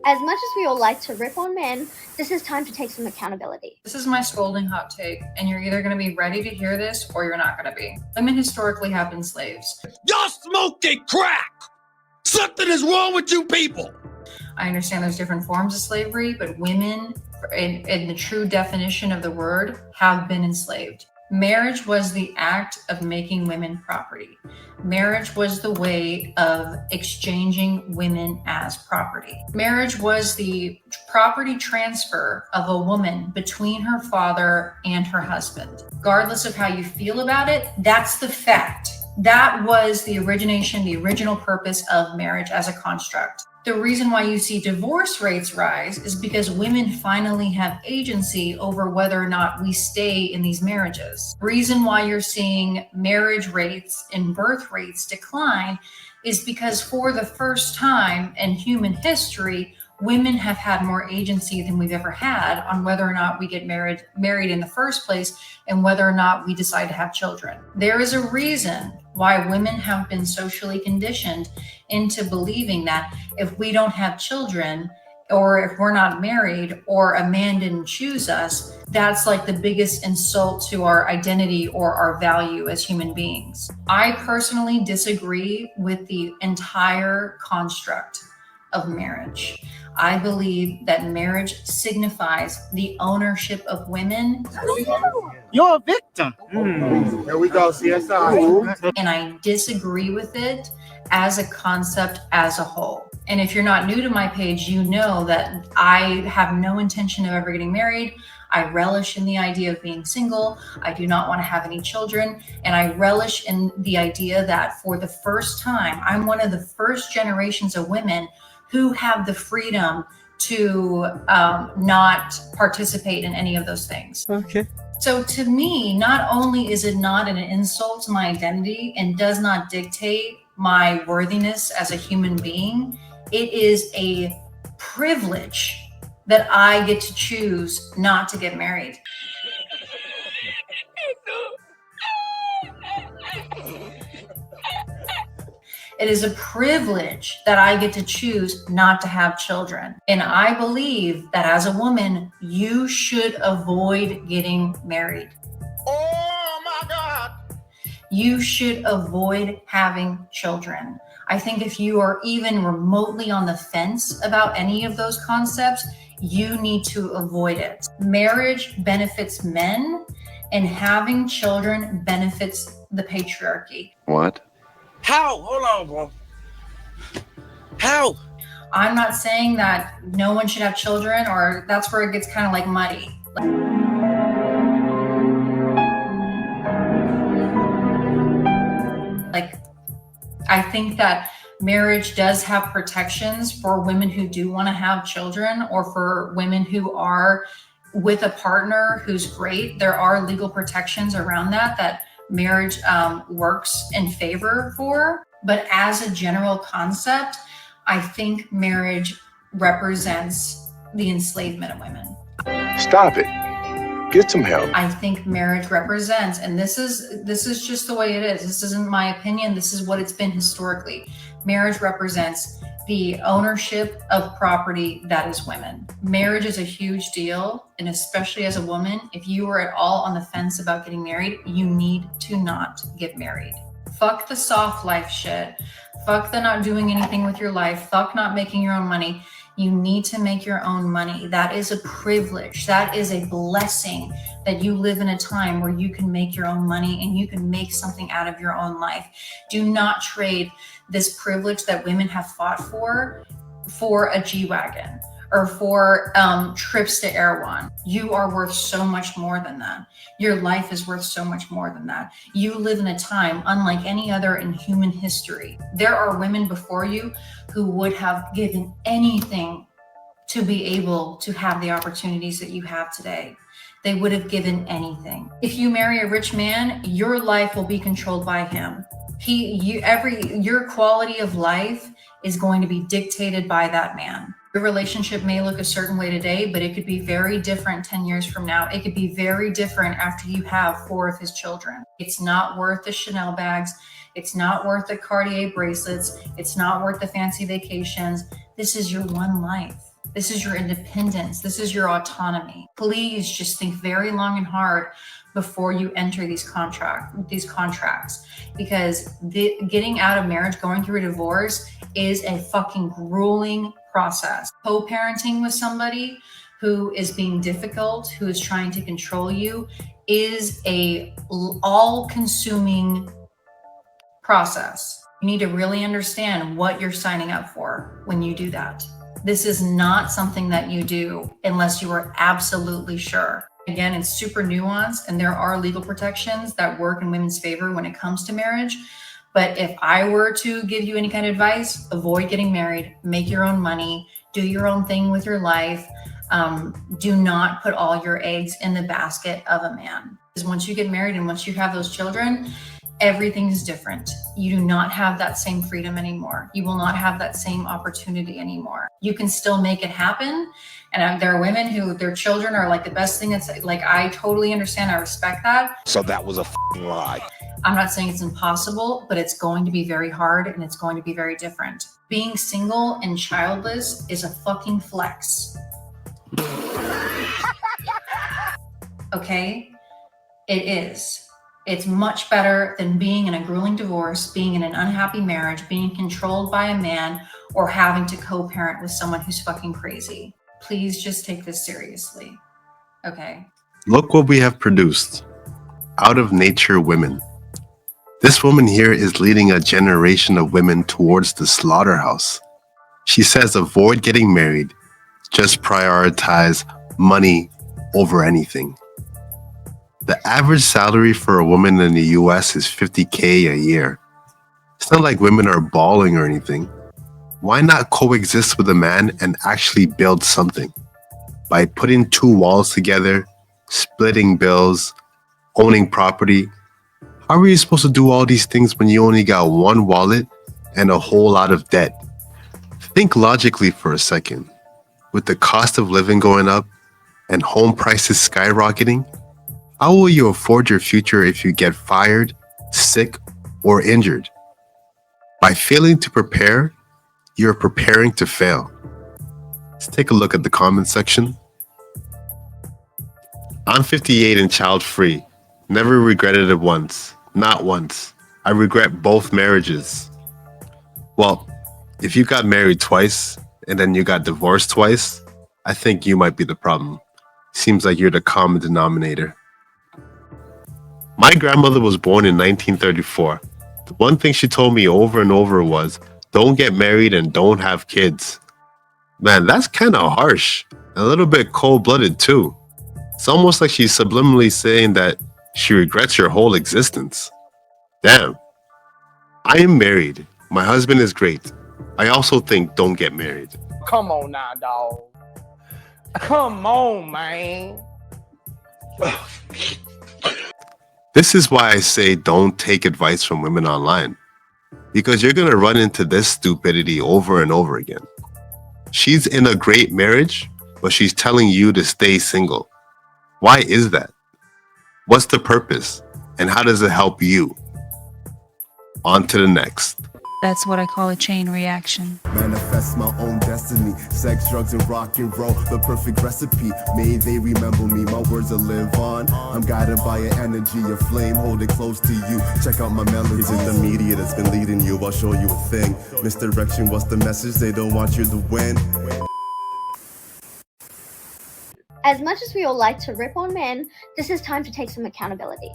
As much as we all like to rip on men, this is time to take some accountability. This is my scolding hot take, and you're either going to be ready to hear this or you're not going to be. Women historically have been slaves. Y'all smoking crack! Something is wrong with you people! I understand there's different forms of slavery, but women, in the true definition of the word, have been enslaved. Marriage was the act of making women property. Marriage was the way of exchanging women as property. Marriage was the property transfer of a woman between her father and her husband. Regardless of how you feel about it, that's the fact. That was the original purpose of marriage as a construct. The reason why you see divorce rates rise is because women finally have agency over whether or not we stay in these marriages. The reason why you're seeing marriage rates and birth rates decline is because for the first time in human history, women have had more agency than we've ever had on whether or not we get married in the first place and whether or not we decide to have children. There is a reason why women have been socially conditioned into believing that if we don't have children, or if we're not married, or a man didn't choose us, that's like the biggest insult to our identity or our value as human beings. I personally disagree with the entire construct of marriage. I believe that marriage signifies the ownership of women. You're a victim. Here we go, CSI. And I disagree with it as a concept as a whole. And if you're not new to my page, you know that I have no intention of ever getting married. I relish in the idea of being single. I do not want to have any children. And I relish in the idea that for the first time, I'm one of the first generations of women who have the freedom to not participate in any of those things. Okay. So to me, not only is it not an insult to my identity and does not dictate my worthiness as a human being, it is a privilege that I get to choose not to get married. It is a privilege that I get to choose not to have children. And I believe that as a woman, you should avoid getting married. Oh my God! You should avoid having children. I think if you are even remotely on the fence about any of those concepts, you need to avoid it. Marriage benefits men, and having children benefits the patriarchy. What? How? Hold on, bro. How? I'm not saying that no one should have children, or that's where it gets kind of like muddy. Like, I think that marriage does have protections for women who do want to have children, or for women who are with a partner who's great. There are legal protections around that marriage works in favor for. But as a general concept, I think marriage represents the enslavement of women. Stop it. Get some help. I think marriage represents, and this is just the way it is. This isn't my opinion. This is what it's been historically. Marriage represents the ownership of property that is women. Marriage is a huge deal, and especially as a woman, if you are at all on the fence about getting married, you need to not get married. Fuck the soft life shit. Fuck the not doing anything with your life. Fuck not making your own money. You need to make your own money. That is a privilege. That is a blessing that you live in a time where you can make your own money and you can make something out of your own life. Do not trade this privilege that women have fought for a G-Wagon or for trips to Erewhon. You are worth so much more than that. Your life is worth so much more than that. You live in a time unlike any other in human history. There are women before you who would have given anything to be able to have the opportunities that you have today. They would have given anything. If you marry a rich man, your life will be controlled by him. Your quality of life is going to be dictated by that man. Your relationship may look a certain way today, but it could be very different 10 years from now. It could be very different after you have 4 of his children. It's not worth the Chanel bags. It's not worth the Cartier bracelets. It's not worth the fancy vacations. This is your one life. This is your independence. This is your autonomy. Please just think very long and hard before you enter these contracts, because getting out of marriage, going through a divorce, is a fucking grueling process. Co-parenting with somebody who is being difficult, who is trying to control you, is a all-consuming process. You need to really understand what you're signing up for when you do that. This is not something that you do unless you are absolutely sure. Again, it's super nuanced, and there are legal protections that work in women's favor when it comes to marriage. But if I were to give you any kind of advice, avoid getting married, make your own money, do your own thing with your life. Do not put all your eggs in the basket of a man. Because once you get married and once you have those children, everything is different. You do not have that same freedom anymore. You will not have that same opportunity anymore. You can still make it happen. And there are women who their children are like the best thing. It's like, I totally understand. I respect that. So that was a lie. I'm not saying it's impossible, but it's going to be very hard and it's going to be very different. Being single and childless is a fucking flex. Okay? It is. It's much better than being in a grueling divorce, being in an unhappy marriage, being controlled by a man, or having to co-parent with someone who's fucking crazy. Please just take this seriously. Okay? Look what we have produced. Out of nature women. This woman here is leading a generation of women towards the slaughterhouse. She says avoid getting married. Just prioritize money over anything. The average salary for a woman in the US is $50K a year. It's not like women are balling or anything. Why not coexist with a man and actually build something? By putting two walls together, splitting bills, owning property. How are you supposed to do all these things when you only got one wallet and a whole lot of debt? Think logically for a second. With the cost of living going up and home prices skyrocketing, how will you afford your future if you get fired, sick, or injured? By failing to prepare, you're preparing to fail. Let's take a look at the comment section. I'm 58 and child-free. Never regretted it once. Not once. I regret both marriages. Well, if you got married twice and then you got divorced twice, I think you might be the problem. Seems like you're the common denominator. My grandmother was born in 1934. The one thing she told me over and over was, don't get married and don't have kids. Man, that's kind of harsh. A little bit cold-blooded too. It's almost like she's subliminally saying that she regrets your whole existence. Damn. I am married. My husband is great. I also think don't get married. Come on now, dog. Come on, man. This is why I say don't take advice from women online. Because you're going to run into this stupidity over and over again. She's in a great marriage, but she's telling you to stay single. Why is that? What's the purpose? And how does it help you? On to the next. That's what I call a chain reaction. Manifest my own destiny. Sex, drugs, and rock and roll. The perfect recipe. May they remember me. My words will live on. I'm guided by an energy, a flame. Hold it close to you. Check out my melodies. Is it the media that's been leading you? I'll show you a thing. Misdirection, what's the message? They don't want you to win. As much as we all like to rip on men, this is time to take some accountability.